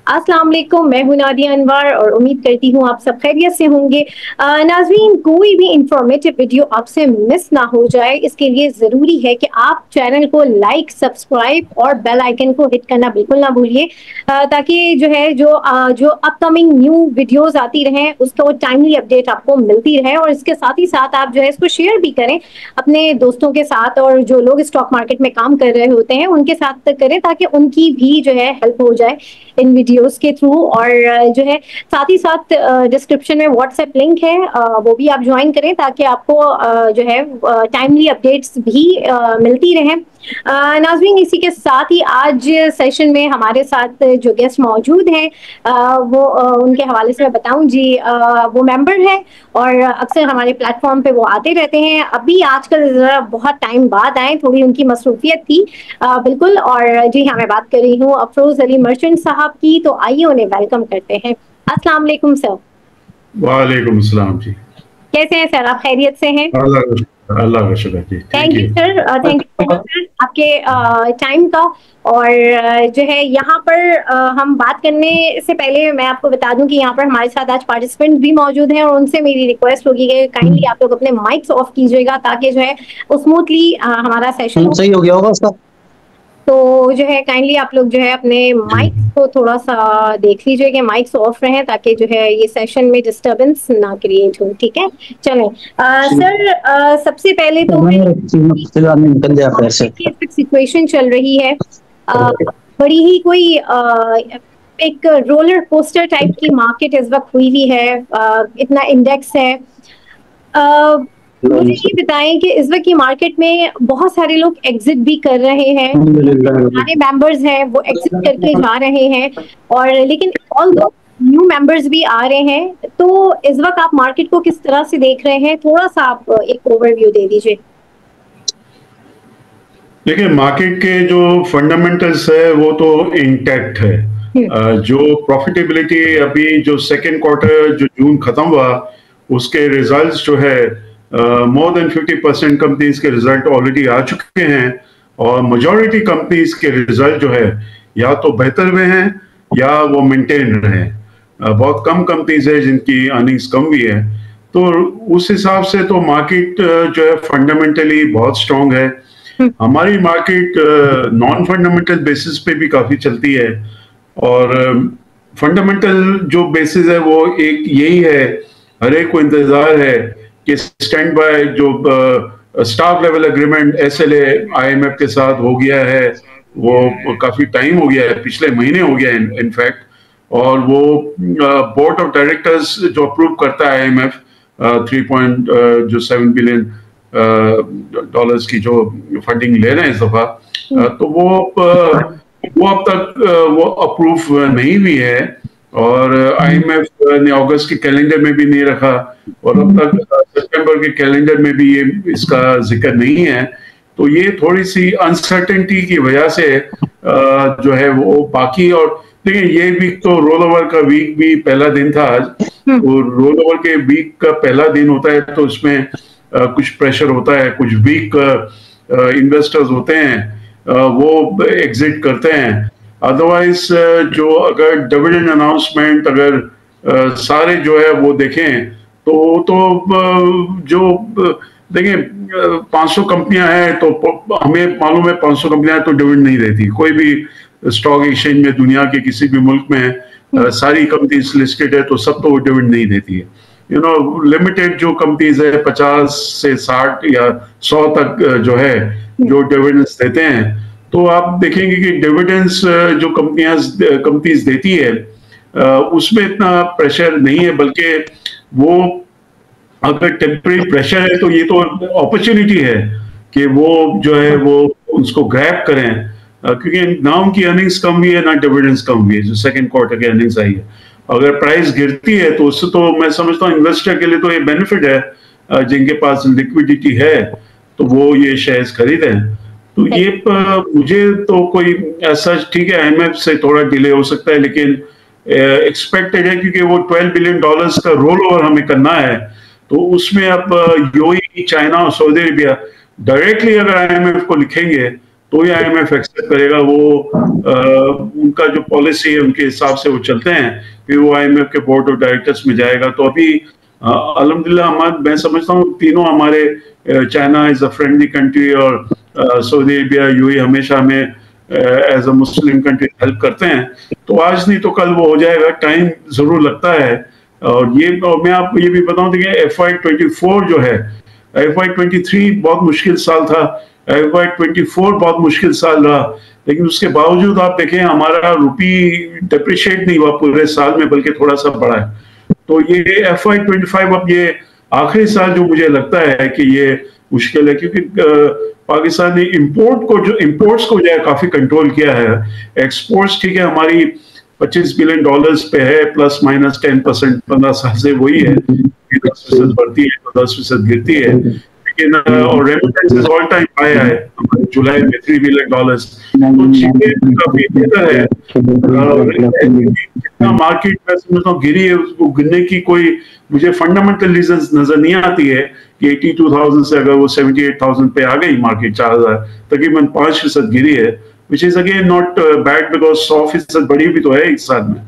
अस्सलाम वालेकुम, मैं हूं नादिया अनवर और उम्मीद करती हूं आप सब खैरियत से होंगे। नाज़रीन, कोई भी इंफॉर्मेटिव वीडियो आपसे मिस ना हो जाए, इसके लिए ज़रूरी है कि आप चैनल को लाइक, सब्सक्राइब और बेल आइकन को हिट करना बिल्कुल ना भूलिए, ताकि जो अपकमिंग न्यू वीडियोस आती रहें उसका टाइमली अपडेट आपको मिलती रहे। और इसके साथ ही साथ आप जो है इसको शेयर भी करें अपने दोस्तों के साथ, और जो लोग स्टॉक मार्केट में काम कर रहे होते हैं उनके साथ करें, ताकि उनकी भी जो है हेल्प हो जाए इन वीडियोस के थ्रू। और जो है साथ ही साथ डिस्क्रिप्शन में व्हाट्सएप लिंक है, वो भी आप ज्वाइन करें ताकि आपको जो है टाइमली अपडेट्स भी मिलती रहें। नाज़रीन, इसी के साथ ही आज सेशन में हमारे साथ जो गेस्ट मौजूद हैं वो उनके हवाले से मैं बताऊं जी, वो मेंबर है और अक्सर हमारे प्लेटफॉर्म पे वो आते रहते हैं। अभी आजकल जरा बहुत टाइम बाद आए, थोड़ी उनकी मसरूफियत थी बिल्कुल। और जी हाँ, मैं बात कर रही हूँ अफरोज अली मर्चेंट साहब की, तो आइए उन्हें वेलकम करते हैं। अस्सलाम वालेकुम सर। वालेकुम सलाम जी। कैसे हैं सर, आप खैरियत से हैं? अल्लाह का शुक्र जी। Thank you sir, thank you so much sir आपके टाइम का। और जो है यहाँ पर हम बात करने से पहले मैं आपको बता दूं कि यहाँ पर हमारे साथ आज पार्टिसिपेंट भी मौजूद हैं, और उनसे मेरी रिक्वेस्ट होगी कि काइंडली आप लोग अपने माइक्स ऑफ कीजिएगा ताकि जो है स्मूथली हमारा सेशन सही हो गया होगा उसका। तो जो है काइंडली आप लोग जो है अपने माइक्स को थोड़ा सा देख लीजिए कि माइक्स ऑफ रहें, ताकि जो है ये सेशन में डिस्टरबेंस ना क्रिएट हो। ठीक है, चलें। सर सबसे पहले तो सिचुएशन चल रही है, बड़ी ही कोई एक रोलर कोस्टर टाइप की मार्केट इस वक्त हुई हुई है, इतना इंडेक्स है। मुझे ये बताएं कि इस वक्त की मार्केट में बहुत सारे लोग एग्जिट भी कर रहे हैं, पुराने मेंबर्स हैं वो एग्जिट करके जा रहे हैं, और लेकिन ऑल दो न्यू मेंबर्स भी आ रहे हैं। तो इस वक्त आप मार्केट को किस तरह से देख रहे हैं, थोड़ा सा आप एक ओवरव्यू दे दीजिए। देखिए, मार्केट के जो फंडामेंटल्स है वो तो इंटैक्ट है। जो प्रॉफिटेबिलिटी अभी जो सेकेंड क्वार्टर जो जून खत्म हुआ उसके रिजल्ट्स जो है मोर देन 50% कंपनीज के रिजल्ट ऑलरेडी आ चुके हैं, और मेजॉरिटी कंपनीज के रिजल्ट जो है या तो बेहतर हुए हैं या वो मेंटेन रहे हैं। बहुत कम कंपनीज है जिनकी अर्निंग्स कम भी है। तो उस हिसाब से तो मार्केट जो है फंडामेंटली बहुत स्ट्रांग है। हमारी मार्केट नॉन फंडामेंटल बेसिस पे भी काफी चलती है, और फंडामेंटल जो बेसिस है वो एक यही है, हर एक को इंतजार है कि स्टैंड बाय जो staff level agreement SLA IMF के साथ हो गया है, वो काफी टाइम हो गया है, पिछले महीने हो गया है इनफैक्ट। और वो बोर्ड ऑफ डायरेक्टर्स जो अप्रूव करता है IMF 3.7 बिलियन डॉलर्स की जो फंडिंग ले रहे हैं इस दफा, तो वो अब तक वो अप्रूव नहीं हुई है, और IMF ने अगस्त के कैलेंडर में भी नहीं रखा, और अब तक सितंबर के कैलेंडर में भी ये इसका जिक्र नहीं है। तो ये थोड़ी सी अनसर्टेनिटी की वजह से जो है वो बाकी। और देखिए, ये वीक तो रोल ओवर का वीक भी पहला दिन था आज, तो रोल ओवर के वीक का पहला दिन होता है तो उसमें कुछ प्रेशर होता है, कुछ वीक इन्वेस्टर्स होते हैं वो एग्जिट करते हैं। अदरवाइज जो अगर डिविडेंड अनाउंसमेंट अगर सारे जो है वो देखें तो जो देखिए 500 कंपनियां हैं, तो हमें मालूम है 500 कंपनियां तो डिविडेंड नहीं देती। कोई भी स्टॉक एक्सचेंज में दुनिया के किसी भी मुल्क में सारी कंपनीज लिस्टेड है तो सब तो वो डिविडेंड नहीं देती है। लिमिटेड जो कंपनीज है 50 से 60 या 100 तक जो है जो डिविडेंड्स देते हैं। तो आप देखेंगे कि डिविडेंड्स जो कंपनीज देती है उसमें इतना प्रेशर नहीं है, बल्कि वो अगर टेम्परेरी प्रेशर है तो ये तो अपॉर्चुनिटी है कि वो जो है वो उसको ग्रैब करें, क्योंकि ना उनकी अर्निंग्स कम हुई है ना डिविडेंड्स कम हुई है जो सेकंड क्वार्टर की अर्निंग्स आई है। अगर प्राइस गिरती है तो उससे तो मैं समझता हूँ इन्वेस्टर के लिए तो ये बेनिफिट है, जिनके पास लिक्विडिटी है तो वो ये शेयर्स खरीदें। तो ये मुझे तो कोई ऐसा, ठीक है IMF से थोड़ा डिले हो सकता है, लेकिन एक्सपेक्टेड है क्योंकि वो $12 बिलियन का रोल ओवर हमें करना है। तो उसमें अब UAE, चाइना और सऊदी अरेबिया डायरेक्टली अगर IMF को लिखेंगे तो ही IMF एक्सेप्ट करेगा। वो उनका जो पॉलिसी है उनके हिसाब से वो चलते हैं, फिर वो IMF के बोर्ड ऑफ डायरेक्टर्स में जाएगा। तो अभी अल्हम्दुलिल्लाह मैं समझता हूँ तीनों हमारे, China is a friendly country और सऊदी अरेबिया, यूएई हमेशा हमें as a Muslim country help करते हैं। तो आज नहीं तो कल वो हो जाएगा, टाइम जरूर लगता है। और मैं आपको ये भी बताऊं, देखिए FY24 जो है, FY23 बहुत मुश्किल साल था, FY24 बहुत मुश्किल साल रहा, लेकिन उसके बावजूद आप देखें हमारा रुपी डिप्रिशिएट नहीं हुआ पूरे साल में, बल्कि थोड़ा सा बढ़ा है। तो ये FY25 अब ये आखिरी साल जो मुझे लगता है कि ये मुश्किल है, क्योंकि पाकिस्तान ने इम्पोर्ट्स को जो है काफी कंट्रोल किया है। एक्सपोर्ट्स ठीक है हमारी $25 बिलियन पे है, प्लस माइनस 10%, 15 साल से वही है, 10% बढ़ती है तो 10% गिरती है। लेकिन और रेमिटेंसेस ऑल टाइम हाई है हमारे जुलाई में $3 बिलियन, तो चीजें काफी बेहतर है। जितना मार्केट में समझता हूँ गिरी है, उसको गिरने की कोई मुझे फंडामेंटल रीजंस नजर नहीं आती है कि 82,000 से अगर वो 78,000 पे आ गई मार्केट, 4,000 तकरीबन 5% गिरी है, which is again not bad because 100% बढ़ी भी तो है एक साल में।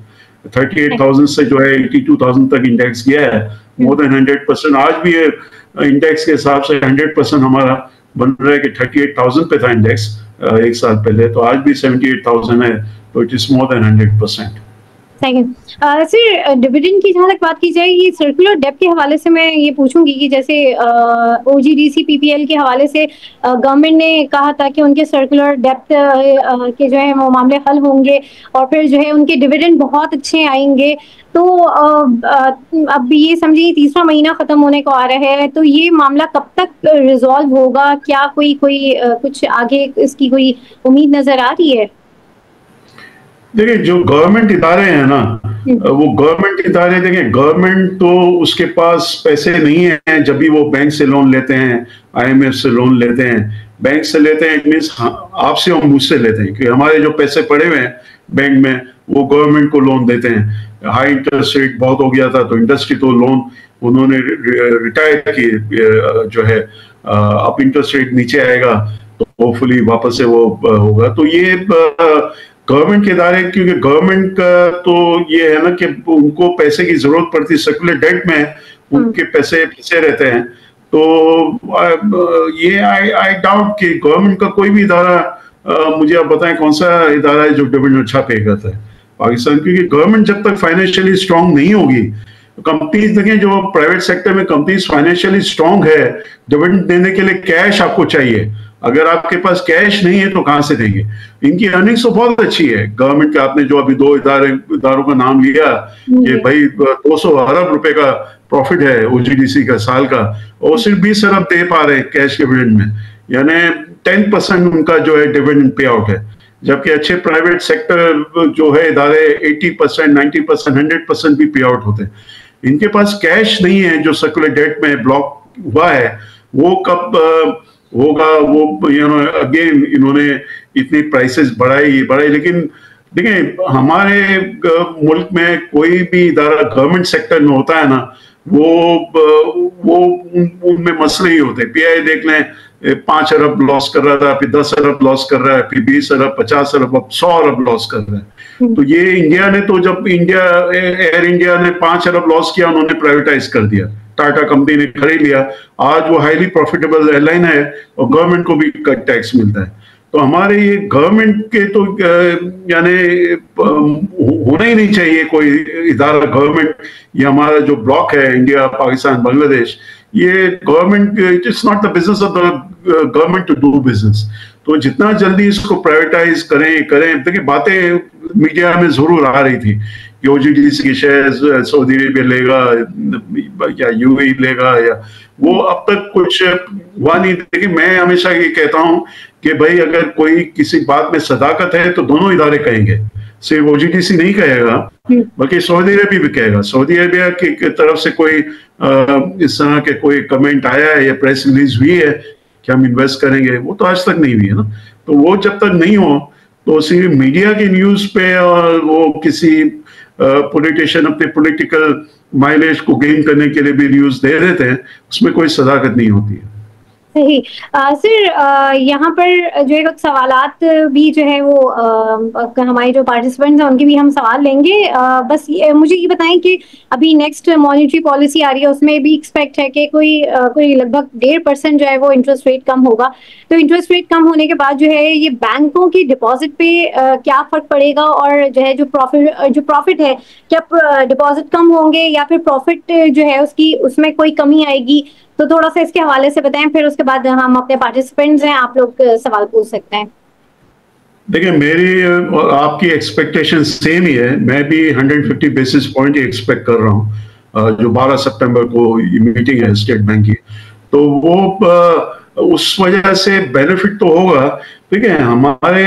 38,000 से जो है 82,000 तक इंडेक्स गया है, मोर देन 100%। आज भी इंडेक्स के हिसाब से 100% हमारा बन रहा है कि 38,000 पे था इंडेक्स एक साल पहले, तो आज भी 78,000 है, तो it is more than 100%। Sir, dividend की जहाँ तक बात की जाए, ये सर्कुलर डेप्थ के हवाले से मैं ये पूछूंगी कि जैसे OGDC PPL के हवाले से गवर्नमेंट ने कहा था कि उनके सर्कुलर डेप्थ के जो है वो मामले हल होंगे और फिर जो है उनके डिविडेंड बहुत अच्छे आएंगे। तो अब ये समझिए तीसरा महीना खत्म होने को आ रहा है, तो ये मामला कब तक रिजॉल्व होगा? क्या कोई कुछ आगे इसकी कोई उम्मीद नजर आ रही है? देखिए जो गवर्नमेंट इदारे हैं ना, वो गवर्नमेंट इदारे, देखिए गवर्नमेंट तो उसके पास पैसे नहीं है, जब भी वो बैंक से लोन लेते हैं, IMF से लोन लेते हैं, बैंक से लेते हैं, इट मीन्स आपसे और मुझसे लेते हैं, क्योंकि हमारे जो पैसे पड़े हुए हैं बैंक में वो गवर्नमेंट को लोन देते हैं। हाई इंटरेस्ट रेट बहुत हो गया था, तो इंडस्ट्री तो लोन उन्होंने रिटायर किए जो है, अब इंटरेस्ट रेट नीचे आएगा तो होपफुली वापस से वो होगा। तो ये गवर्नमेंट के इदारे, क्योंकि गवर्नमेंट का तो ये है ना कि उनको पैसे की जरूरत पड़ती है, सर्कुलर डेट में उनके पैसे फंसे रहते हैं। तो ये आई डाउट कि गवर्नमेंट का कोई भी इदारा, मुझे आप बताएं कौन सा इदारा है जो डिविडेंड अच्छा पे करता है पाकिस्तान, क्योंकि गवर्नमेंट जब तक फाइनेंशियली स्ट्रांग नहीं होगी, कंपनीज देखें जो प्राइवेट सेक्टर में कंपनीज फाइनेंशियली स्ट्रांग है, डिविडेंड देने के लिए कैश आपको चाहिए। अगर आपके पास कैश नहीं है तो कहां से देंगे? इनकी अर्निंग्स तो बहुत अच्छी है गवर्नमेंट के। आपने जो अभी दो इदारों का नाम लिया कि भाई 200 अरब रुपए का प्रॉफिट है OGDC का साल का, और सिर्फ 20 अरब दे पा रहे हैं कैश डिविडेंड में, यानी 10% उनका जो है डिविडेंड पे आउट है। जबकि अच्छे प्राइवेट सेक्टर जो है इदारे 80%, 90%, 100% भी पे आउट होते हैं। इनके पास कैश नहीं है, जो सर्कुलर डेट में ब्लॉक हुआ है वो कब होगा? वो अगेन इन्होंने इतनी प्राइसेस बढ़ाई, लेकिन देखिए हमारे मुल्क में कोई भी इदारा गवर्नमेंट सेक्टर में होता है ना, वो उनमें मसले ही होते हैं। PI देख लें, 5 अरब लॉस कर रहा था, फिर 10 अरब लॉस कर रहा है, फिर 20 अरब, 50 अरब, अब 100 अरब लॉस कर रहा है। तो ये इंडिया ने तो, जब एयर इंडिया ने 5 अरब लॉस किया, उन्होंने प्राइवेटाइज कर दिया, टाटा कंपनी ने खरीद लिया, आज वो हाईली प्रॉफिटेबल एयरलाइन है और गवर्नमेंट को भी टैक्स मिलता है। तो हमारे ये गवर्नमेंट के तो यानी होना ही नहीं चाहिए कोई इदारा गवर्नमेंट। ये हमारा जो ब्लॉक है इंडिया, पाकिस्तान, बांग्लादेश, ये government, it's not the business of the government to do business. तो जितना जल्दी इसको प्राइवेटाइज करें। देखिए बातें मीडिया में जरूर आ रही थी कि OGDC के शेयर सऊदी अरेबिया लेगा या UAE लेगा, या वो अब तक कुछ हुआ नहीं। देखिए मैं हमेशा ये कहता हूं कि भाई अगर कोई किसी बात में सदाकत है तो दोनों इदारे कहेंगे, सिर्फ OGDC नहीं कहेगा बल्कि सऊदी अरेबिया भी कहेगा। सऊदी अरेबिया की तरफ से कोई इस तरह के कोई कमेंट आया है या प्रेस रिलीज हुई है कि हम इन्वेस्ट करेंगे? वो तो आज तक नहीं हुई है ना। तो वो जब तक नहीं हो तो सिर्फ मीडिया की न्यूज पे और वो किसी पॉलिटिशियन अपने पॉलिटिकल माइलेज को गेन करने के लिए भी न्यूज दे देते हैं, उसमें कोई सदाकत नहीं होती है। सही। सर, यहाँ पर जो है कुछ सवालात भी जो है वो हमारे जो पार्टिसिपेंट्स हैं उनके भी हम सवाल लेंगे। बस मुझे ये बताएं कि अभी नेक्स्ट मॉनेटरी पॉलिसी आ रही है, उसमें भी एक्सपेक्ट है कि कोई लगभग 1.5% जो है वो इंटरेस्ट रेट कम होगा। तो इंटरेस्ट रेट कम होने के बाद जो है ये बैंकों की डिपॉजिट पे क्या फर्क पड़ेगा, और जो है जो प्रॉफिट है, क्या डिपॉजिट कम होंगे या फिर प्रॉफिट जो है उसकी उसमें कोई कमी आएगी? तो थोड़ा सा इसके हवाले से बताएं, फिर उसके बाद हम अपने पार्टिसिपेंट्स हैं, आप लोग सवाल पूछ सकते हैं। देखिए, मेरी और आपकी एक्सपेक्टेशन सेम ही है। मैं भी 150 बेसिस पॉइंट ही एक्सपेक्ट कर रहा हूँ। जो 12 सितंबर को मीटिंग है स्टेट बैंक की, तो वो उस वजह से बेनिफिट तो होगा। ठीक है, हमारे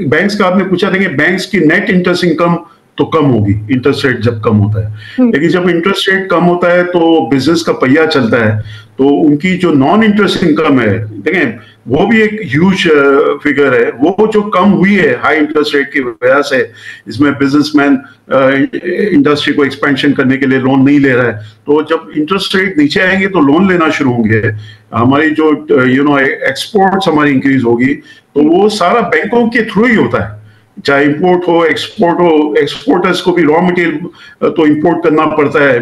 बैंक्स का आपने पूछा था कि बैंक्स की नेट इंटरेस्ट इनकम तो कम होगी इंटरेस्ट रेट जब कम होता है, लेकिन जब इंटरेस्ट रेट कम होता है तो बिजनेस का पहिया चलता है, तो उनकी जो नॉन इंटरेस्ट इनकम है, देखें, वो भी एक ह्यूज फिगर है। वो जो कम हुई है हाई इंटरेस्ट रेट की वजह से, इसमें बिजनेसमैन इंडस्ट्री को एक्सपेंशन करने के लिए लोन नहीं ले रहा है, तो जब इंटरेस्ट रेट नीचे आएंगे तो लोन लेना शुरू होंगे, हमारी जो एक्सपोर्ट्स हमारी इंक्रीज होगी, तो वो सारा बैंकों के थ्रू ही होता है, चाहे इंपोर्ट हो एक्सपोर्ट हो। एक्सपोर्टर्स को भी रॉ मटेरियल तो इंपोर्ट करना पड़ता है,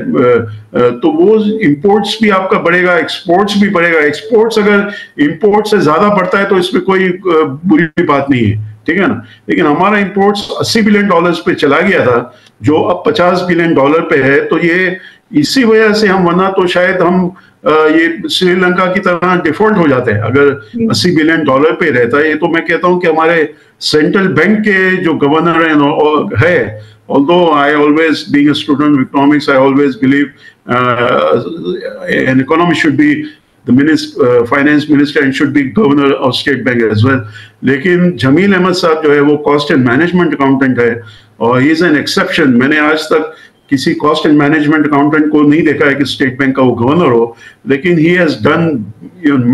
तो वो इंपोर्ट्स भी आपका बढ़ेगा, एक्सपोर्ट्स भी बढ़ेगा। एक्सपोर्ट्स अगर इंपोर्ट से ज्यादा बढ़ता है तो इसमें कोई बुरी बात नहीं है, ठीक है ना। लेकिन हमारा इंपोर्ट्स $80 बिलियन पे चला गया था, जो अब $50 बिलियन पे है, तो ये इसी वजह से हम, वरना तो शायद हम ये श्रीलंका की तरह डिफॉल्ट हो जाते हैं अगर $80 बिलियन पे रहता है। ये तो मैं कहता हूं कि हमारे सेंट्रल बैंक के जो गवर्नर है, although I always, being a student of economics, I always believe an economist should be the finance minister and should be governor of state bank as well. लेकिन जमील अहमद साहब जो है वो कॉस्ट एंड मैनेजमेंट अकाउंटेंट है, और he is an exception. मैंने आज तक किसी कॉस्ट एंड मैनेजमेंट अकाउंटेंट को नहीं देखा है कि स्टेट बैंक का वो गवर्नर हो, लेकिन he has done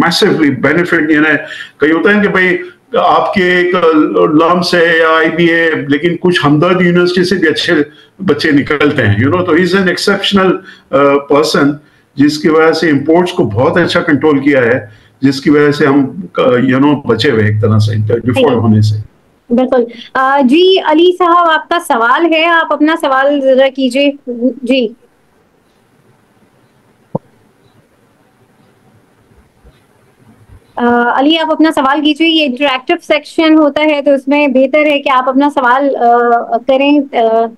massively benefit. कहीं होता है कि भाई आपके एक लम्स है या IBA, लेकिन कुछ हमदर्द यूनिवर्सिटी से भी अच्छे बच्चे निकलते हैं, तो he is an exceptional person, जिसकी वजह से इंपोर्ट्स को बहुत अच्छा कंट्रोल किया है, जिसकी वजह से हम बचे हुए एक तरह से डिफॉल्ट होने से। बिल्कुल। जी अली साहब, आपका सवाल है, आप अपना सवाल जरा कीजिए। जी अली, आप अपना सवाल कीजिए। ये इंटरैक्टिव सेक्शन होता है, तो उसमें बेहतर है कि आप अपना सवाल करें।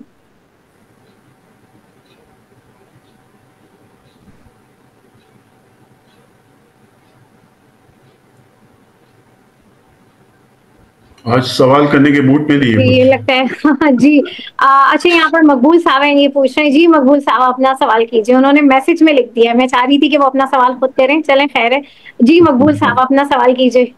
आज सवाल करने के मूड में नहीं है, ये लगता है। जी अच्छा, यहाँ पर मकबूल साहब हैं, ये पूछ रहे हैं। जी मकबूल साहब, अपना सवाल कीजिए। उन्होंने मैसेज में लिख दिया है, मैं चाह रही थी कि वो अपना सवाल खुद करें, चलें खैर है। जी मकबूल साहब, अपना सवाल कीजिए।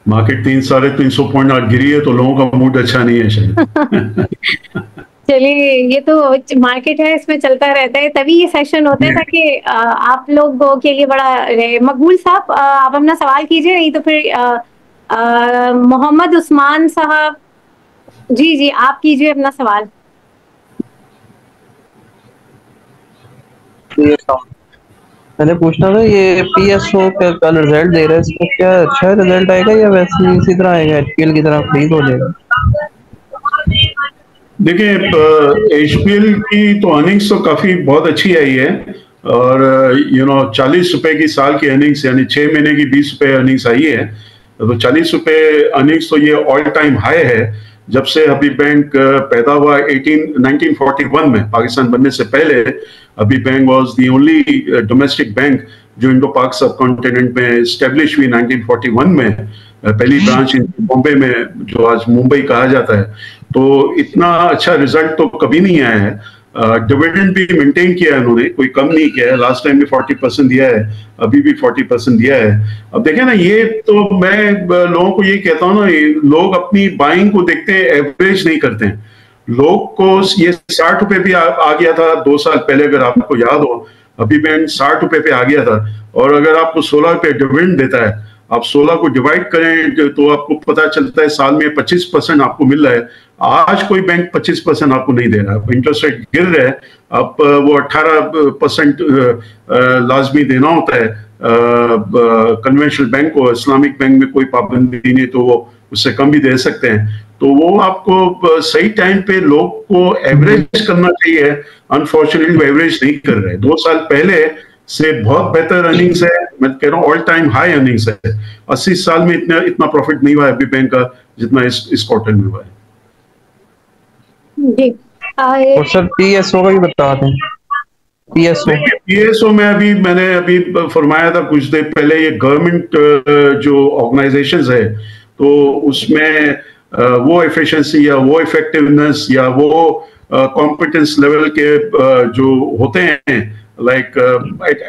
मार्केट 300-350 पॉइंट आज गिरी है, तो लोगों का मूड अच्छा नहीं है शायद। चलिए, ये तो मार्केट है, इसमें चलता रहता है, तभी ये सेशन होता है ताकि आप लोगों के लिए बड़ा रहे। मकबूल साहब, आप अपना सवाल कीजिए, नहीं तो फिर मोहम्मद उस्मान साहब। जी जी, आप कीजिए अपना सवाल। मैंने पूछना था, ये PSO का कल रिजल्ट दे रहा है, इसका क्या अच्छा रिजल्ट आएगा या वैसे इसी तरह आएगा, HPL की तरह फ्रीज हो जाएगा? देखिए, HPL की तो अर्निंग्स तो काफी बहुत अच्छी आई है, और 40 रुपए की साल की अर्निंग्स, यानी 6 महीने की 20 रुपए अर्निंग्स आई है, तो 40 रुपए अर्निंग्स तो ये ऑल टाइम हाई है। जब से अभी बैंक पैदा हुआ 1941 में, पाकिस्तान बनने से पहले, अभी bank was the only domestic bank जो इंडो पाक सब कॉन्टिनेंट में एस्टेब्लिश हुई 1941 में। पहली ब्रांच बॉम्बे में, जो आज मुंबई कहा जाता है। तो इतना अच्छा रिजल्ट तो कभी नहीं आया है। डिविडेंड भी मेंटेन किया है उन्होंने, कोई कम नहीं किया है। लास्ट टाइम भी 40% दिया है, अभी भी 40% दिया है। अब देखें ना, ये तो मैं लोगों को ये कहता हूँ ना, लोग अपनी बाइंग को देखते हैं, एवरेज नहीं करते हैं। लोग को ये 60 रुपए भी आ गया था 2 साल पहले, अगर आपको याद हो, अभी बैंक 60 रुपए पे आ गया था। और अगर आपको 16 रुपए डिविडेंड देता है, आप 16 को डिवाइड करें तो आपको पता चलता है साल में 25% आपको मिल रहा है। आज कोई बैंक 25% आपको नहीं दे रहा, इंटरेस्ट रेट गिर रहे हैं, अब वो 18% लाजमी देना होता है कन्वेंशनल बैंक को। इस्लामिक बैंक में कोई पाबंदी नहीं, तो वो उससे कम भी दे सकते हैं। तो वो आपको सही टाइम पे लोग को एवरेज करना चाहिए। अनफॉर्चुनेटली वो एवरेज नहीं कर रहे। 2 साल पहले से बहुत बेहतर अर्निंग्स है, मैं कह रहा हूँ ऑल टाइम हाई अर्निंग्स है। 80 साल में इतना प्रॉफिट नहीं हुआ है अभी बैंक का जितना इस क्वार्टर में हुआ है। जी और सर पीएसओ का भी बता दें। पीएसओ में मैंने अभी फरमाया था कुछ देर पहले, ये गवर्नमेंट जो ऑर्गेनाइजेशंस है तो उसमें वो एफिशिएंसी या वो इफेक्टिवनेस या वो कॉम्पिटेंस लेवल के जो होते हैं, लाइक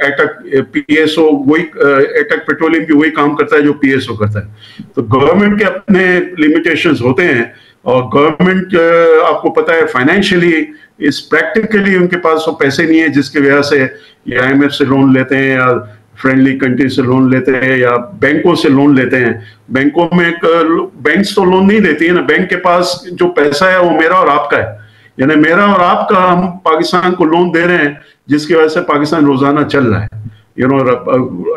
एटक पीएसओ वही एटक पेट्रोलियम भी वही काम करता है जो पीएसओ करता है। तो गवर्नमेंट के अपने लिमिटेशंस होते हैं, और गवर्नमेंट आपको पता है फाइनेंशियली इस प्रैक्टिकली उनके पास वो पैसे नहीं है जिसकी वजह से ये आईएमएफ से लोन लेते हैं या फ्रेंडली कंट्री से लोन लेते हैं या बैंकों से लोन लेते हैं। बैंकों में बैंक्स तो लोन नहीं देती है ना, बैंक के पास जो पैसा है वो मेरा और आपका है, यानी मेरा और आपका, हम पाकिस्तान को लोन दे रहे हैं जिसकी वजह से पाकिस्तान रोजाना चल रहा है। यू नो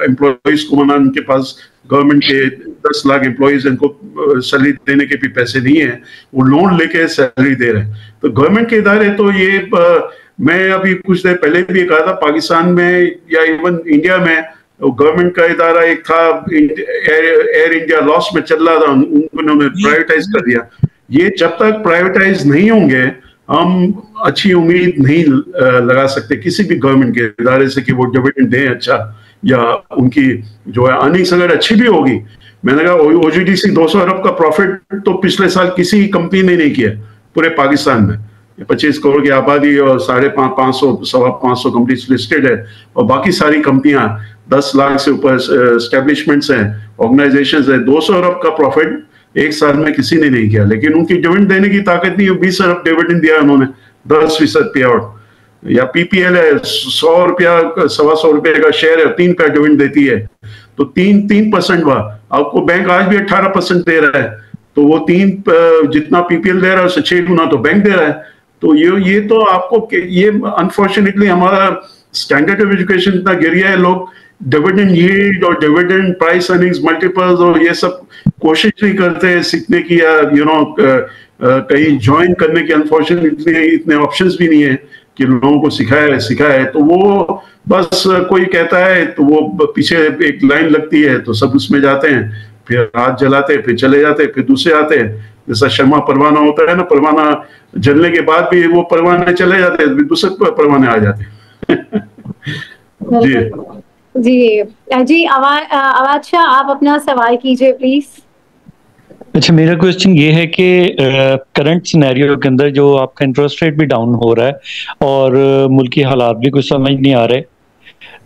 एम्प्लॉइज को मना, उनके पास गवर्नमेंट के 10 लाख एम्प्लॉइज, इनको सैलरी देने के भी पैसे नहीं है, वो लोन लेके सैलरी दे रहे हैं। तो गवर्नमेंट के इदारे तो ये मैं अभी कुछ देर पहले भी कहा था, पाकिस्तान में या इवन इंडिया में गवर्नमेंट का इदारा एक था, एयर इंडिया लॉस में चल रहा था, उन्होंने प्राइवेटाइज कर दिया। ये जब तक प्राइवेटाइज नहीं होंगे हम अच्छी उम्मीद नहीं लगा सकते किसी भी गवर्नमेंट के इदारे से कि वो डिविडेंड दें अच्छा, या उनकी जो है अर्निंग्स अगर अच्छी भी होगी। मैंने कहा ओजीडीसी 200 अरब का प्रॉफिट तो पिछले साल किसी कंपनी ने नहीं किया पूरे पाकिस्तान में। 25 करोड़ की आबादी और 550 कंपनीज लिस्टेड है, और बाकी सारी कंपनियां 10 लाख से ऊपर एस्टेब्लिशमेंट्स हैं, ऑर्गेनाइजेशंस हैं। 200 अरब का प्रॉफिट एक साल में किसी ने नहीं किया, लेकिन उनकी डिविडेंड देने की ताकत नहीं है। 20 अरब डिविडेंड दिया उन्होंने, 10% पे आउट। या पीपीएल है 100 रुपया, 125 रुपये का शेयर है, 3 का डिविडेंड देती है, तो 3% हुआ। आपको बैंक आज भी 18% दे रहा है, तो वो 3 जितना पीपीएल दे रहा है उससे 6 गुना तो बैंक दे रहा है। तो ये तो आपको ये अनफॉर्चुनेटली हमारा स्टैंडर्ड ऑफ एजुकेशन इतना गिर गया है, लोग डिविडेंड यील्ड और डिविडेंड प्राइस अर्निंग्स मल्टीपल्स और ये सब कोशिश नहीं करते सीखने की, या कहीं ज्वाइन करने की। अनफॉर्चुनेटली इतने ऑप्शंस भी नहीं है कि लोगों को सिखाए। तो वो बस कोई कहता है तो वो पीछे एक लाइन लगती है तो सब उसमें जाते हैं, फिर हाथ जलाते, फिर चले जाते, फिर दूसरे आते हैं। जैसा शर्मा परवाना होता है ना, परवाना जलने के बाद भी वो परवाने चले जाते हैं, दूसरे परवाने आ जाते हैं। जी आवाज शाह, आप अपना सवाल कीजिए प्लीज। अच्छा, मेरा क्वेश्चन ये है कि करंट सिनेरियो के अंदर जो आपका इंटरेस्ट रेट भी डाउन हो रहा है और मुल्की हालात भी कुछ समझ नहीं आ रहे,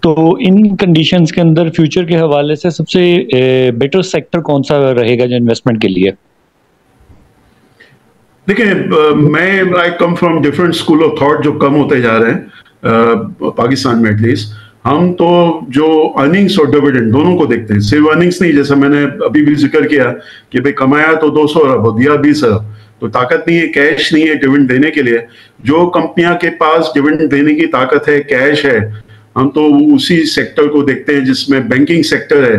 तो इन कंडीशंस के अंदर फ्यूचर के हवाले से सबसे बेटर सेक्टर कौन सा रहेगा जो इन्वेस्टमेंट के लिए? देखिए, मैं I come from different school of thought जो कम होते जा रहे हैं पाकिस्तान में। एटलीस्ट हम तो जो अर्निंग्स और डिविडेंड दोनों को देखते हैं, सिर्फ अर्निंग्स नहीं। जैसा मैंने अभी भी जिक्र किया कि भाई कमाया तो 200 अरब, दिया 20 अरब, तो ताकत नहीं है, कैश नहीं है डिविडेंड देने के लिए। जो कंपनियां के पास डिविडेंड देने की ताकत है, कैश है, हम तो उसी सेक्टर को देखते हैं जिसमें बैंकिंग सेक्टर है।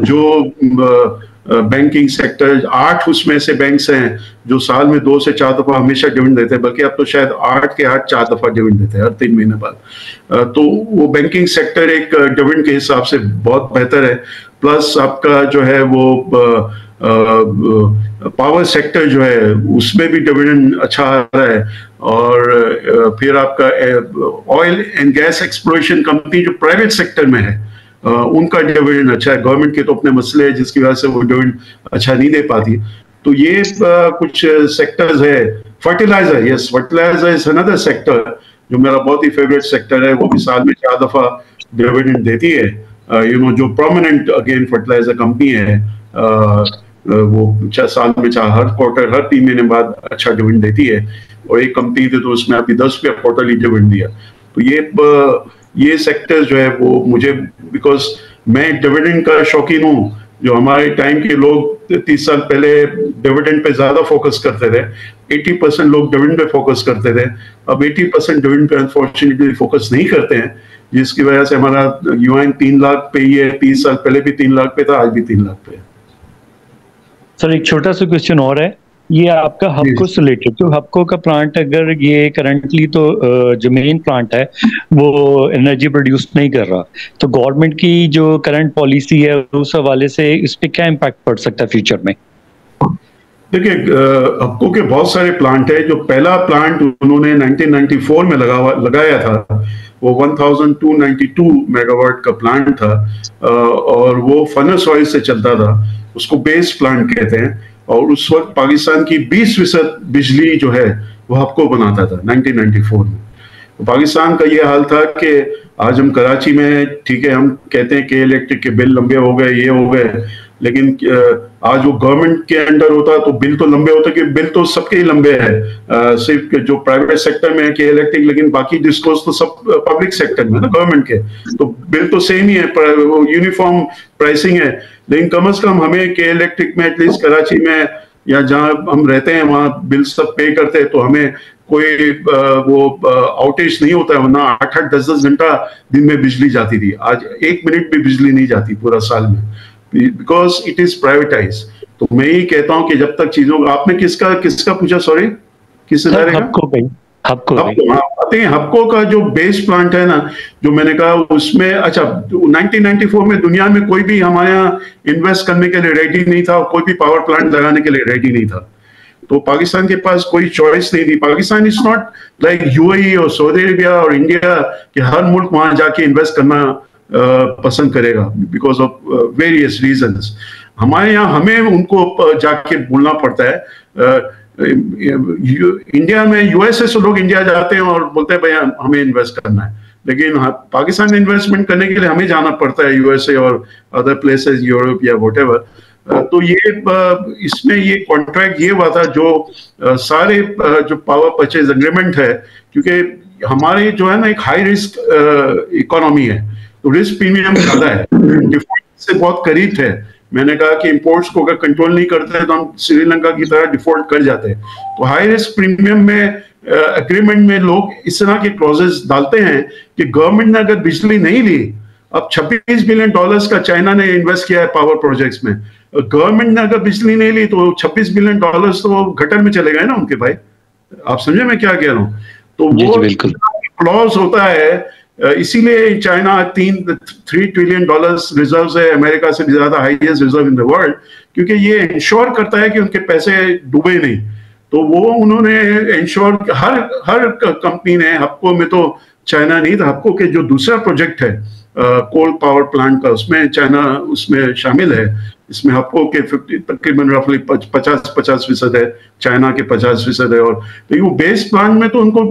जो बैंकिंग सेक्टर 8 उसमें से बैंक्स हैं जो साल में 2 से 4 दफा हमेशा डिविडेंड देते हैं, बल्कि अब तो शायद 8 के 8 4 दफा डिविडेंड देते हैं हर 3 महीने बाद। तो वो बैंकिंग सेक्टर एक डिविडेंड के हिसाब से बहुत बेहतर है। प्लस आपका जो है वो पावर सेक्टर जो है उसमें भी डिविडेंड अच्छा आ रहा है। और फिर आपका oil and gas exploration company जो प्राइवेट सेक्टर में है उनका डिविडेंड अच्छा है। गवर्नमेंट के तो अपने मसले हैं जिसकी वजह से वो डिविडेंड अच्छा नहीं दे पाती। तो ये कुछ सेक्टर्स है। Fertiliser, yes, fertiliser is another sector जो मेरा बहुत ही फेवरेट सेक्टर है। वो भी साल में 4 दफा डिविडेंड देती है। जो प्रोमिनेंट अगेन फर्टिलाइजर कंपनी है, वो 6 साल में हर क्वार्टर, हर 3 महीने बाद अच्छा डिविडेंड देती है। और एक कंपनी थी तो उसमें अभी 10 रुपया क्वार्टरली डिविडेंड दिया। तो ये सेक्टर जो है वो मुझे, बिकॉज मैं डिविडेंड का शौकीन हूँ, जो हमारे टाइम के लोग 30 साल पहले डिविडेंड पे ज्यादा फोकस करते थे, 80% लोग डिविडेंड पे फोकस करते थे, अब 80% डिविडेंड पे अनफॉर्चुनेटली फोकस नहीं करते हैं, जिसकी वजह से हमारा युआन 3 लाख पे ही है। 30 साल पहले भी 3 लाख पे था, आज भी 3 लाख पे है। सर एक छोटा सा क्वेश्चन और है, ये आपका हबको से रिलेटेड, तो हबको का प्लांट अगर ये करंटली तो जो मेन प्लांट है वो एनर्जी प्रोड्यूस नहीं कर रहा, तो गवर्नमेंट की जो करंट पॉलिसी है उस हवाले से इस पे क्या इम्पैक्ट पड़ सकता है फ्यूचर में? देखिए, हबको के बहुत सारे प्लांट है। जो पहला प्लांट उन्होंने 1994 में लगाया था वो 1292 मेगावाट का प्लांट था, और वो फर्नेस ऑयल से चलता था, उसको बेस प्लांट कहते हैं। और उस वक्त पाकिस्तान की 20% बिजली जो है वो हबको बनाता था 1994 में। तो पाकिस्तान का ये हाल था कि आज हम कराची में, ठीक है, हम कहते हैं कि इलेक्ट्रिक के बिल लंबे हो गए, ये हो गए, लेकिन आज वो गवर्नमेंट के अंडर होता तो बिल तो लंबे होते, कि बिल तो सबके ही लंबे हैं, सिर्फ जो प्राइवेट सेक्टर में है कि इलेक्ट्रिक, लेकिन बाकी डिस्कोर्स तो सब पब्लिक सेक्टर में ना, गवर्नमेंट के, तो बिल तो सेम ही है, यूनिफॉर्म प्राइसिंग है। लेकिन कम से कम हमें के इलेक्ट्रिक में एटलीस्ट कराची में या जहाँ हम रहते हैं वहाँ बिल सब पे करते हैं, तो हमें कोई वो आउटेज नहीं होता है, वरना 8-8, 10-10 घंटा दिन में बिजली जाती थी। आज 1 मिनट भी बिजली नहीं जाती पूरा साल में, बिकॉज इट इज प्राइवेटाइज। तो मैं ही कहता हूं कि जब तक चीजों का, आपने किसका पूछा, सॉरी, किस इदारे का? हबको का जो बेस प्लांट है ना, जो मैंने कहा उसमें, अच्छा 1994 में दुनिया में कोई भी हमारे यहाँ इन्वेस्ट करने के लिए रेडी नहीं था, और कोई भी पावर प्लांट लगाने के लिए रेडी नहीं था। तो पाकिस्तान के पास कोई चॉइस नहीं थी। Pakistan is not like UAE और सऊदी अरेबिया और इंडिया कि हर मुल्क वहां जाके इन्वेस्ट करना पसंद करेगा बिकॉज ऑफ वेरियस रीजंस। हमारे यहाँ हमें उनको जाके बोलना पड़ता है। इंडिया में यूएसए से लोग इंडिया जाते हैं और बोलते हैं भाई हमें इन्वेस्ट करना है, लेकिन पाकिस्तान में इन्वेस्टमेंट करने के लिए हमें जाना पड़ता है यूएसए और अदर प्लेसेस, यूरोप या व्हाटएवर। तो ये इसमें ये कॉन्ट्रैक्ट ये हुआ था, जो सारे जो पावर परचेज एग्रीमेंट है, क्योंकि हमारे जो है ना एक हाई रिस्क इकोनॉमी है, तो रिस्क प्रीमियम ज्यादा है, डिफॉल्ट से बहुत करीब थे। मैंने कहा कि इंपोर्ट्स को अगर कंट्रोल नहीं करते तो हम श्रीलंका की तरह डिफॉल्ट कर जाते हैं। तो हाई रिस्क प्रीमियम में एग्रीमेंट में लोग इस तरह के क्लॉजेस डालते हैं कि गवर्नमेंट ने अगर बिजली नहीं ली, अब $26 बिलियन का चाइना ने इन्वेस्ट किया है पावर प्रोजेक्ट्स में, गवर्नमेंट ने अगर बिजली नहीं ली तो $26 बिलियन तो गटर में चले गए ना उनके भाई। आप समझे मैं क्या कह रहा हूँ? तो वो क्लॉज होता है, इसीलिए चाइना 3 ट्रिलियन डॉलर्स रिजर्व है, अमेरिका से भी ज्यादा highest reserve in the world, क्योंकि ये इंश्योर करता है कि उनके पैसे डूबे नहीं। तो वो उन्होंने इंश्योर, हर कंपनी ने, हबको में तो चाइना नहीं था, हबको के जो दूसरा प्रोजेक्ट है कोल पावर प्लांट का, उसमें चाइना उसमें शामिल है। इसमें हबको के तकरीबन रफली 50% है, चाइना के 50% है। और तो वो बेस प्लांट में तो उनको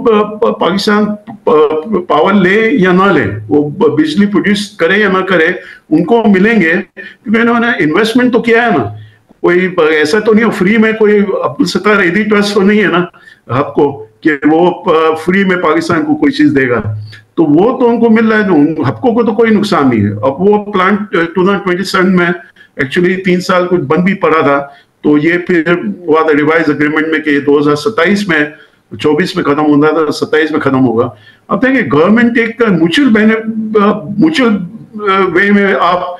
पाकिस्तान पावर ले या ना ले, वो बिजली प्रोड्यूस करे या ना करे, उनको मिलेंगे, क्योंकि इन्होंने इन्वेस्टमेंट तो किया है ना। कोई ऐसा तो नहीं, फ्री में कोई अब्दुल सत्तार ईदी ट्रस्ट तो नहीं है ना हबको कि वो फ्री में पाकिस्तान को कोई चीज देगा, तो वो तो उनको मिल रहा है। हबको को तो कोई नुकसान नहीं है। अब वो प्लांट 2027 में एक्चुअली 3 साल कुछ बंद भी पड़ा था, तो ये फिर हुआ था रिवाइज एग्रीमेंट में कि 2027 में, 24 में खत्म होता था, 27 में खत्म होगा। अब देखिए, गवर्नमेंट एक म्यूचुअल वे में आप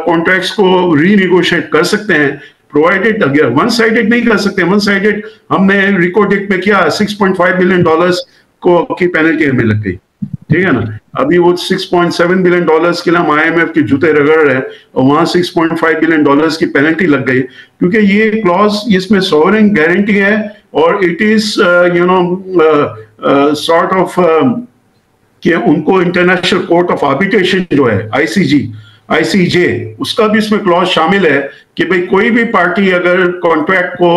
कॉन्ट्रैक्ट्स को रीनिगोशिएट कर सकते हैं, प्रोवाइडेड अगर वन साइडेड नहीं कर सकते। वन साइडेड हमने रिकॉर्डेड में किया, $6.5 बिलियन को की पेनल्टी हमें लग गई, ठीक है ना। अभी वो $6.7 बिलियन के लिए हम IMF के जूते रगड़ रहे हैं, और वहां $6.5 बिलियन की पेनल्टी लग गई, क्योंकि ये क्लॉज इसमें सॉवरेन गारंटी है, और इट इज सॉर्ट ऑफ कि उनको इंटरनेशनल कोर्ट ऑफ आर्बिट्रेशन जो है ICJ, उसका भी इसमें क्लॉज शामिल है कि भाई कोई भी पार्टी अगर कॉन्ट्रैक्ट को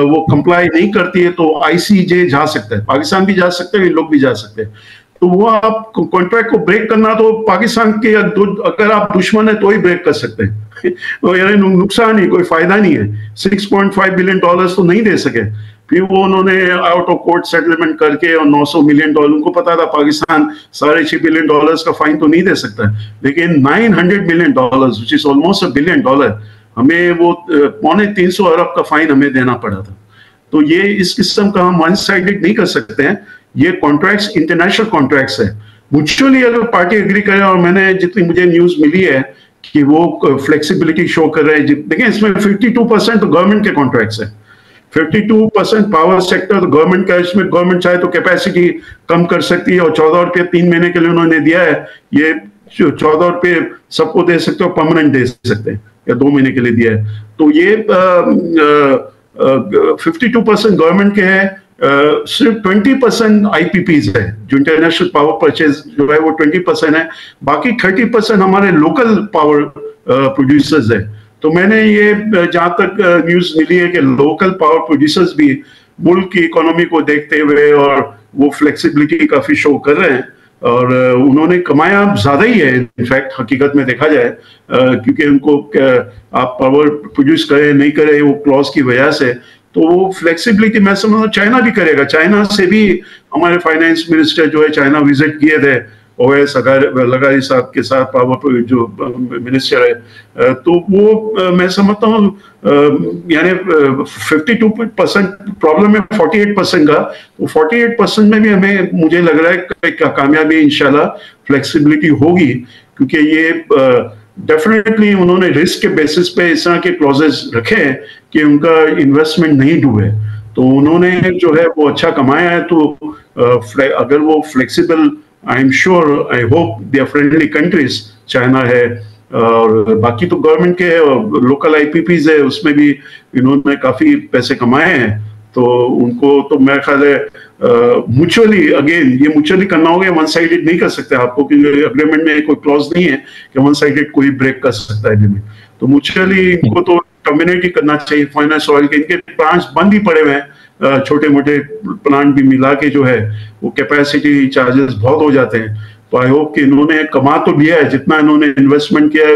वो कंप्लाई नहीं करती है तो ICJ जा सकता है, पाकिस्तान भी जा सकते हैं, इन लोग भी जा सकते हैं। तो वो आप कॉन्ट्रैक्ट को ब्रेक करना तो पाकिस्तान के अगर आप दुश्मन है तो ही ब्रेक कर सकते हैं। तो यानी नुकसान ही, कोई फायदा नहीं है। $6.5 बिलियन तो नहीं दे सके। फिर वो उन्होंने आउट ऑफ कोर्ट सेटलमेंट करके और $900 मिलियन, उनको पता था पाकिस्तान $6.5 बिलियन का फाइन तो नहीं दे सकता, लेकिन $900 million which is almost $1 billion, हमें वो 350 अरब का फाइन हमें देना पड़ा था। तो ये इस किस्म का हम वन साइडेड नहीं कर सकते हैं। ये कॉन्ट्रैक्ट्स इंटरनेशनल कॉन्ट्रैक्ट्स है, म्यूचुअली अगर पार्टी एग्री करे, और मैंने जितनी मुझे न्यूज मिली है कि वो फ्लेक्सिबिलिटी शो कर रहे हैं। देखिए इसमें 52% तो गवर्नमेंट के कॉन्ट्रैक्ट्स है, 52% पावर सेक्टर तो गवर्नमेंट का। इसमें गवर्नमेंट चाहे तो कैपेसिटी कम कर सकती है, और ₹14 3 महीने के लिए उन्होंने दिया है। ये ₹14 सबको दे सकते हो, परमानेंट दे सकते हैं, या 2 महीने के लिए दिया है। तो ये 52% गवर्नमेंट के हैं, सिर्फ 20% IPPs है, जो इंटरनेशनल पावर परचेज जो है वो 20% है, बाकी 30% हमारे लोकल पावर प्रोड्यूसर्स है। तो मैंने ये जहां तक न्यूज मिली है कि लोकल पावर प्रोड्यूसर्स भी मुल्क की इकोनॉमी को देखते हुए और वो फ्लेक्सिबिलिटी काफी शो कर रहे हैं, और उन्होंने कमाया ज्यादा ही है इनफैक्ट हकीकत में देखा जाए, क्योंकि उनको आप पावर प्रोड्यूस करें नहीं करें वो क्लॉज की वजह से, तो वो फ्लेक्सिबिलिटी मैं समझता चाइना भी करेगा। चाइना से भी हमारे फाइनेंस मिनिस्टर जो है चाइना विजिट किए थे, OS लगारी साहब के साथ, पावर जो मिनिस्टर है, तो वो मैं समझता हूँ यानी 52% प्रॉब्लम है 48% का, तो 48% में भी हमें मुझे लग रहा है कि कामयाबी इंशाल्लाह फ्लेक्सिबिलिटी होगी, क्योंकि ये डेफिनेटली उन्होंने रिस्क के बेसिस पे इस तरह के क्लॉजेस रखे हैं कि उनका इन्वेस्टमेंट नहीं डूबे। तो उन्होंने जो है वो अच्छा कमाया है, तो अगर वो flexible, I am sure, I hope they are friendly countries, China है और बाकी तो गवर्नमेंट के और लोकल IPPs है, उसमें भी इन्होंने काफी पैसे कमाए हैं। तो उनको तो मेरा ख्याल है म्यूचुअली, अगेन ये म्यूचुअली करना होगा, वन साइडेड नहीं कर सकते आपको, क्योंकि अग्रीमेंट में कोई क्लॉज नहीं है कि वन साइडेड कोई ब्रेक कर सकता है एग्रीमेंट। तो म्यूचुअली इनको तो टर्मिनेट ही करना चाहिए। फाइनेंस ऑयल के इनके प्लांट्स बंद ही पड़े हुए हैं, छोटे मोटे प्लांट भी मिला के जो है वो कैपेसिटी चार्जेस बहुत हो जाते हैं। तो आई होप कि इन्होंने कमा तो लिया है, जितना इन्होंने इन्वेस्टमेंट किया है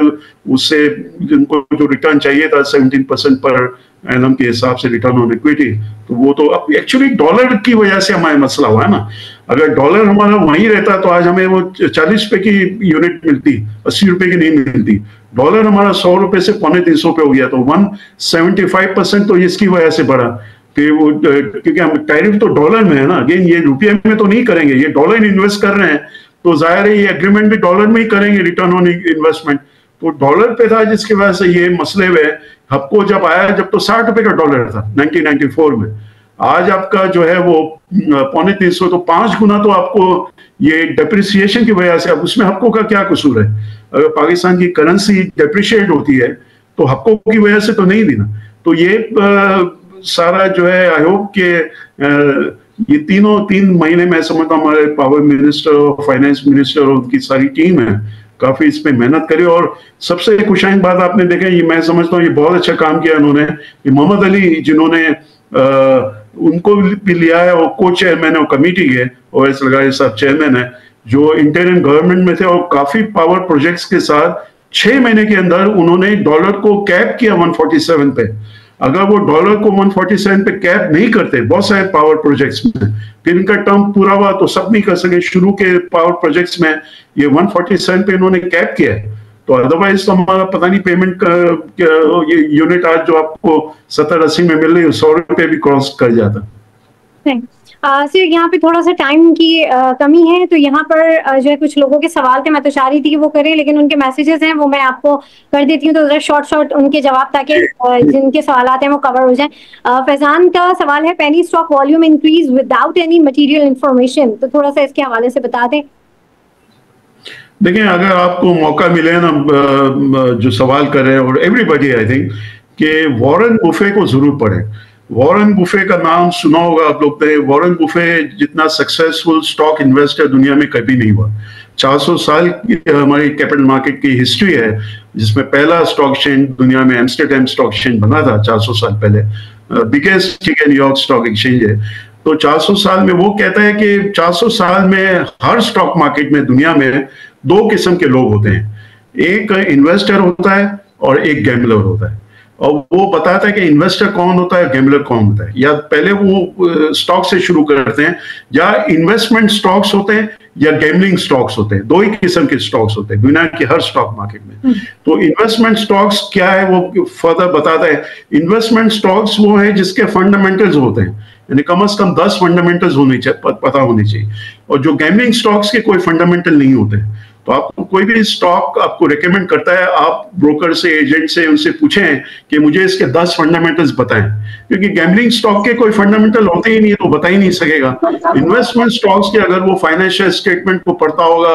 उससे इनको जो रिटर्न चाहिए था 17% पर एनम के हिसाब से रिटर्न ऑन इक्विटी, तो वो तो अब एक्चुअली डॉलर की वजह से हमारा मसला हुआ है ना। अगर डॉलर हमारा वहीं रहता तो आज हमें वो 40 रुपए की यूनिट मिलती, 80 रुपए की नहीं मिलती। डॉलर हमारा 100 रुपए से ₹350 हो गया, तो 175% तो इसकी वजह से बढ़ा कि वो, क्योंकि हम टैरिफ तो डॉलर में है ना, अगेन ये रुपये में तो नहीं करेंगे, ये डॉलर इन्वेस्ट कर रहे हैं, तो जाहिर है ये एग्रीमेंट भी डॉलर में ही करेंगे, रिटर्न ऑन इन्वेस्टमेंट तो डॉलर पे था, जिसकी वजह से ये मसले हुए। हपको जब आया जब तो 60 रुपए का डॉलर था 1994 में, आज आपका जो है वो 350, तो 5 गुना तो आपको ये डेप्रिसिएशन की वजह से। अब उसमें हपको का क्या कसूर है? अगर पाकिस्तान की करेंसी डेप्रिशिएट होती है तो हपको की वजह से तो नहीं भी ना। तो ये सारा जो है आई होप के ये 3 महीने में समझता हमारे पावर मिनिस्टर और फाइनेंस मिनिस्टर और उनकी सारी टीम है काफी इस पे मेहनत करी। और सबसे खुशाइन बात आपने देखा, ये मैं समझता हूँ ये बहुत अच्छा काम किया उन्होंने, मोहम्मद अली जिन्होंने उनको भी लिया है, और को चेयरमैन और कमेटी के OS लगारी साहब चेयरमैन है, जो इंटरिम गवर्नमेंट में थे, और काफी पावर प्रोजेक्ट्स के साथ 6 महीने के अंदर उन्होंने डॉलर को कैप किया 147 पे। अगर वो डॉलर को 147 पे कैप नहीं करते बहुत सारे पावर प्रोजेक्ट्स में, फिर इनका टर्म पूरा हुआ तो सब नहीं कर सके। शुरू के पावर प्रोजेक्ट्स में ये 147 पे इन्होंने कैप किया है, तो अदरवाइज तो हमारा पता नहीं पेमेंट ये यूनिट आज जो आपको 70-80 में मिल रही है 100 रुपये भी क्रॉस कर जाता। सर यहाँ पे थोड़ा सा टाइम की कमी है, तो यहाँ पर जो है कुछ लोगों के सवाल थे, मैं तो चाह रही थी कि वो करें, लेकिन उनके मैसेजेस हैं वो मैं आपको कर देती हूँ, तो जरा शॉर्ट उनके जवाब, ताकि जिनके सवाल हैं वो कवर हो जाएं। फैजान का सवाल है, penny stroke volume increase without any material information, तो थोड़ा सा इसके हवाले से बता दें। देखिए अगर आपको मौका मिले ना, जो सवाल कर रहे हैं और एवरीबॉडी आई थिंक कि वॉरेन बुफे को जरूर पढ़े। वॉरेन बुफे का नाम सुना होगा आप लोग ने। वॉरेन बुफे जितना सक्सेसफुल स्टॉक इन्वेस्टर दुनिया में कभी नहीं हुआ। 400 साल की हमारी कैपिटल मार्केट की हिस्ट्री है, जिसमें पहला स्टॉक एक्सचेंज दुनिया में एम्स्टरडैम स्टॉक एक्सचेंज बना था 400 साल पहले। बिगेस्ट ठीक है न्यूयॉर्क स्टॉक एक्सचेंज है। तो 400 साल में वो कहता है कि 400 साल में हर स्टॉक मार्केट में दुनिया में दो किस्म के लोग होते हैं, एक इन्वेस्टर होता है और एक गैम्बलर होता है। और वो बताता है कि इन्वेस्टर कौन होता है, गैम्बलर कौन होता है। या पहले वो स्टॉक से शुरू करते हैं, या इन्वेस्टमेंट स्टॉक्स होते हैं या गैम्बलिंग स्टॉक्स होते हैं, दो ही किस्म के स्टॉक्स होते हैं दुनिया के हर स्टॉक मार्केट में। तो इन्वेस्टमेंट स्टॉक्स क्या है वो फर्दर बताता है। इन्वेस्टमेंट स्टॉक्स वो है जिसके फंडामेंटल्स होते हैं, यानी कम से कम 10 फंडामेंटल्स होने चाहिए, पता होने चाहिए। और जो गैम्बलिंग स्टॉक्स के कोई फंडामेंटल नहीं होते। तो आपको कोई भी स्टॉक आपको रेकमेंड करता है, आप ब्रोकर से, एजेंट से उनसे पूछें कि मुझे इसके 10 फंडामेंटल्स बताएं, क्योंकि गैम्बलिंग स्टॉक के कोई फंडामेंटल होते ही नहीं है तो बता ही नहीं सकेगा। इन्वेस्टमेंट स्टॉक्स के अगर वो फाइनेंशियल स्टेटमेंट को पढ़ता होगा,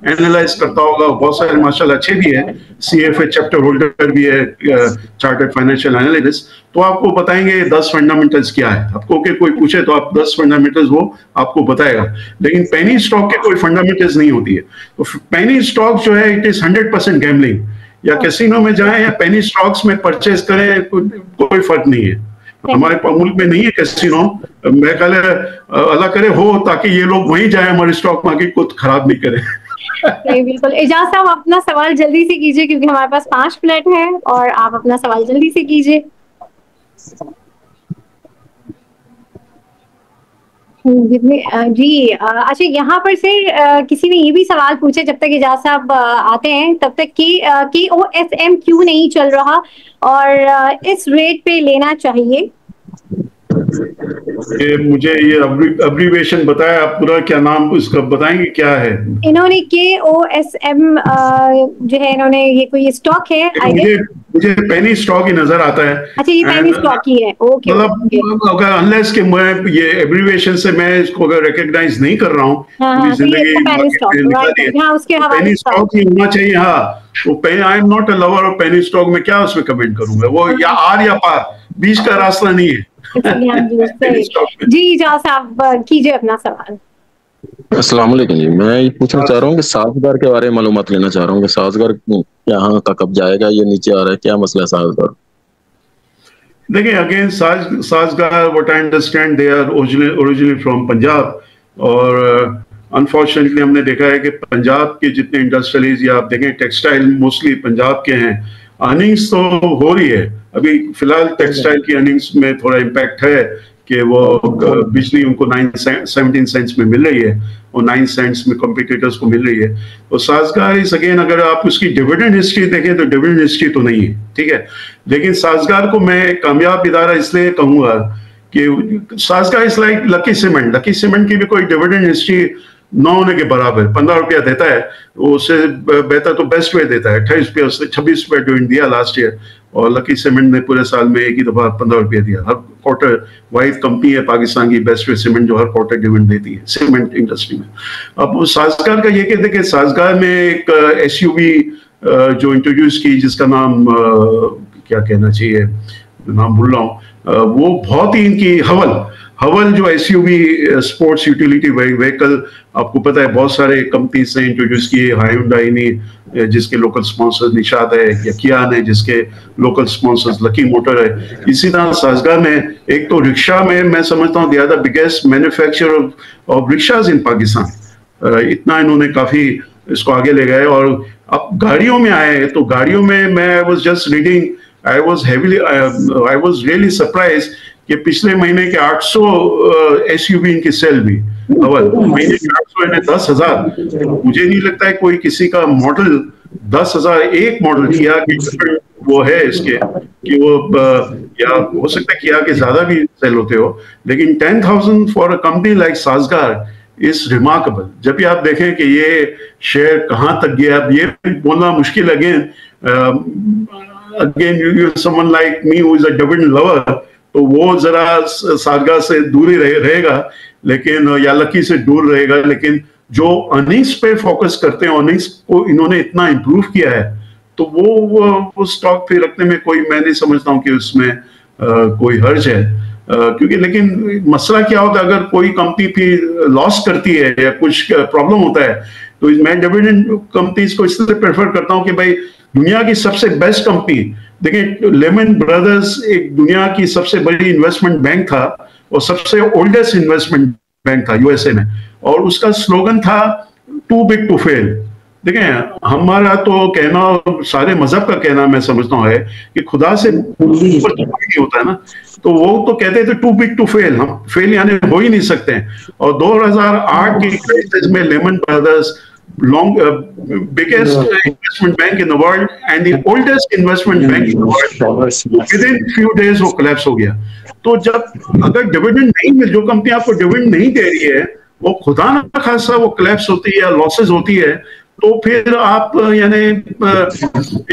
एनालाइज करता होगा, बहुत सारे माशाल्लाह अच्छे भी है, CFA चैप्टर होल्डर भी है, चार्टर्ड फाइनेंशियल एनालिस्ट, तो आपको बताएंगे 10 फंडामेंटल्स क्या है। आपको कि कोई पूछे तो आप 10 फंडामेंटल्स वो आपको बताएगा। लेकिन पेनी स्टॉक के कोई फंडामेंटल्स नहीं होती है। तो पेनी स्टॉक जो है इट इज 100% गैम्बलिंग। या कैसीनो में जाएं या पेनी स्टॉक्स में परचेज करें, कोई फर्क नहीं है। हमारे मुल्क में नहीं है कैसीनो, मैं ख्याल है अल्लाह करे हो, ताकि ये लोग वहीं जाए, हमारे स्टॉक मार्केट को खराब नहीं करें। नहीं, बिल्कुल। एजाज साहब अपना सवाल जल्दी से कीजिए क्योंकि हमारे पास 5 मिनट है, और आप अपना सवाल जल्दी से कीजिए। जी अच्छा, यहाँ पर से किसी ने ये भी सवाल पूछे, जब तक एजाज साहब आते हैं तब तक कि OSM क्यों नहीं चल रहा और इस रेट पे लेना चाहिए। मुझे ये अब्रीविएशन बताया, आप पूरा क्या नाम इसका बताएंगे क्या है? इन्होंने KOSM जो है, इन्होंने ये कोई स्टॉक है, मुझे पेनी स्टॉक ही नजर आता है। अच्छा, ये पेनी स्टॉक ही है। ओके, मतलब अगर अनलेस कि मैं ये एब्रीविएशन से मैं इसको अगर रिकॉग्नाइज नहीं कर रहा हूँ, पूरी जिंदगी पेनी स्टॉक ही होना चाहिए। हाँ, वो I am not a lover of penny stock, में क्या उसमें कमेंट करूंगा, वो या आर या पार, बीच का रास्ता नहीं है। जी साहब कीजिए अपना सवाल। अस्सलाम वालेकुम जी, मैं ये पूछना चाह रहा हूँ कि साजगार के बारे में मालूमात लेना चाह रहा हूँ कि साजगार यहाँ का कब जाएगा, ये नीचे आ रहा है, क्या मसला है साजगार? देखिए again Sazgar what I understand they are originally from Punjab, और अनफॉर्चुनेटली हमने देखा है कि पंजाब के जितने इंडस्ट्रियलीज या आप देखें टेक्सटाइल मोस्टली पंजाब के हैं। अर्निंग्स तो हो रही है, अभी फिलहाल टेक्सटाइल की अर्निंग्स में थोड़ा इम्पैक्ट है कि वो बिजली उनको 17 सेंट्स में मिल रही है और 9 सेंट्स में कॉम्पिटिटर्स को मिल रही है। तो साजगार इस अगेन अगर आप उसकी डिविडेंड हिस्ट्री देखें तो डिविडेंड हिस्ट्री तो नहीं है, ठीक है, लेकिन साजगार को मैं कामयाब इदारा इसलिए कहूँगा कि Sazgar is like Lucky Cement. Lucky Cement की भी कोई डिविडेंड हिस्ट्री न होने के बराबर, 15 रुपया देता है, उससे बेहतर तो बेस्ट वे देता है, 28 रुपया, उससे 26 रुपया डिविडेंड दिया लास्ट ईयर, और लकी सीमेंट ने पूरे साल में एक ही दफा 15 रुपया दिया। हर क्वार्टर वाइड कंपनी है पाकिस्तान की बेस्ट वे सीमेंट जो हर क्वार्टर डिविडेंड देती है सीमेंट इंडस्ट्री में। अब साजगार का ये कहते कि साजगार में एक SUV जो इंट्रोड्यूस की, जिसका नाम क्या कहना चाहिए, नाम भूल रहा हूँ, वो बहुत ही इनकी हवल जो SUV स्पोर्ट्स यूटिलिटी व्हीकल, आपको पता है बहुत सारे कंपनीज ने इंट्रोड्यूस किए, हायुंडई ने जिसके लोकल स्पॉन्सर निशात है, या किया ने जिसके लोकल स्पॉन्सर्स लकी मोटर है। इसी तरह साजगार में एक तो रिक्शा में मैं समझता हूँ they are the biggest manufacturer of rickshaws in Pakistan. इतना इन्होंने काफी इसको आगे ले गए। और अब गाड़ियों में आए तो गाड़ियों में मैं I was just reading, I was really surprise कि पिछले महीने के 800 SUV इनकी सेल भी, महीने के 800 यानी 10,000। मुझे नहीं लगता है कोई किसी का मॉडल 10,000 एक मॉडल किया कि वो है इसके कि वो या हो सकता है किया कि ज्यादा भी सेल होते हो, लेकिन 10,000 for a company like Sazgar is remarkable. जब भी आप देखें कि ये शेयर कहाँ तक गया, अब ये बोलना मुश्किल again you someone like me who is a dividend lover, तो वो जरा साजगार से दूर ही रहेगा, लेकिन या लकी से दूर रहेगा। लेकिन जो अर्निंग्स पे फोकस करते हैं, अर्निंग्स को इन्होंने इतना इंप्रूव किया है, तो वो स्टॉक पे रखने में कोई, मैं नहीं समझता हूँ कि उसमें कोई हर्ज है। क्योंकि लेकिन मसला क्या होता है, अगर कोई कंपनी फिर लॉस करती है या कुछ प्रॉब्लम होता है, तो मैं डिविडेंड कंपनीज को इसलिए प्रेफर करता हूँ कि भाई दुनिया की सबसे बेस्ट कंपनी, देखिए लेमन ब्रदर्स एक दुनिया की सबसे बड़ी इन्वेस्टमेंट बैंक था, और सबसे ओल्डेस्ट इन्वेस्टमेंट बैंक था यूएसए में, और उसका स्लोगन था टू बिग टू फेल। देखें, हमारा तो कहना, सारे मजहब का कहना मैं समझता हूँ है कि खुदा से ऊपर नहीं होता है ना, तो वो तो कहते थे टू बिग टू फेल, हम फेल यानी हो ही नहीं सकते हैं। और 2008 की क्राइसिस में Lehman Brothers, biggest investment bank in the world and the oldest investment bank in the world, within few days वो collapse हो गया। तो जब अगर डिविडेंड नहीं मिल, जो कंपनी आपको डिविडेंड नहीं दे रही है, वो खुदा ना खासा वो collapse होती है या लॉसेस होती है, तो फिर आप यानी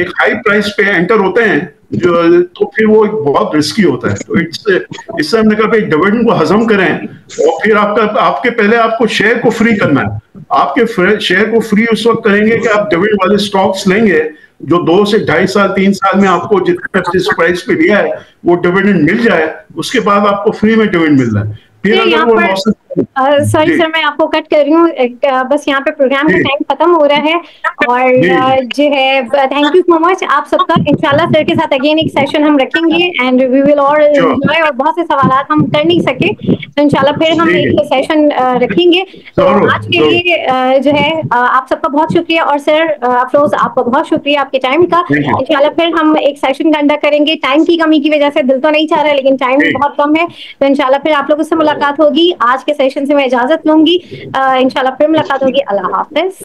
एक हाई प्राइस पे एंटर होते हैं, जो तो फिर वो बहुत रिस्की होता है। तो इससे हमने कहा भाई डिविडेंड को हजम करें, और फिर आपके पहले आपको शेयर को फ्री करना है। आपके शेयर को फ्री उस वक्त करेंगे कि आप डिविडेंड वाले स्टॉक्स लेंगे जो 2 से 2.5 साल 3 साल में आपको जितने जिस प्राइस पे लिया है वो डिविडेंड मिल जाए, उसके बाद आपको फ्री में डिविडेंड मिल रहा है। फिर अगर वो लॉसेस, सॉरी सर मैं आपको कट कर रही हूँ, बस यहाँ पे प्रोग्राम का टाइम खत्म हो रहा है, और जो है थैंक यू सो मच आप सबका। इंशाल्लाह सर के साथ अगेन एक सेशन हम रखेंगे and we will all enjoy, और बहुत से सवाल हम कर नहीं सके तो इंशाल्लाह फिर हम एक सेशन रखेंगे। तो आज के लिए जो है आप सबका बहुत शुक्रिया, और सर अफरोज आपका बहुत शुक्रिया आपके टाइम का। इंशाल्लाह फिर हम एक सेशन कंडक्ट करेंगे, टाइम की कमी की वजह से दिल तो नहीं चाह रहा है लेकिन टाइम बहुत कम है, तो इंशाल्लाह फिर आप लोगों से मुलाकात होगी। आज के सेशन से मैं इजाजत लूंगी, इंशाल्लाह फिर मुलाकात होगी। अल्लाह हाफिज।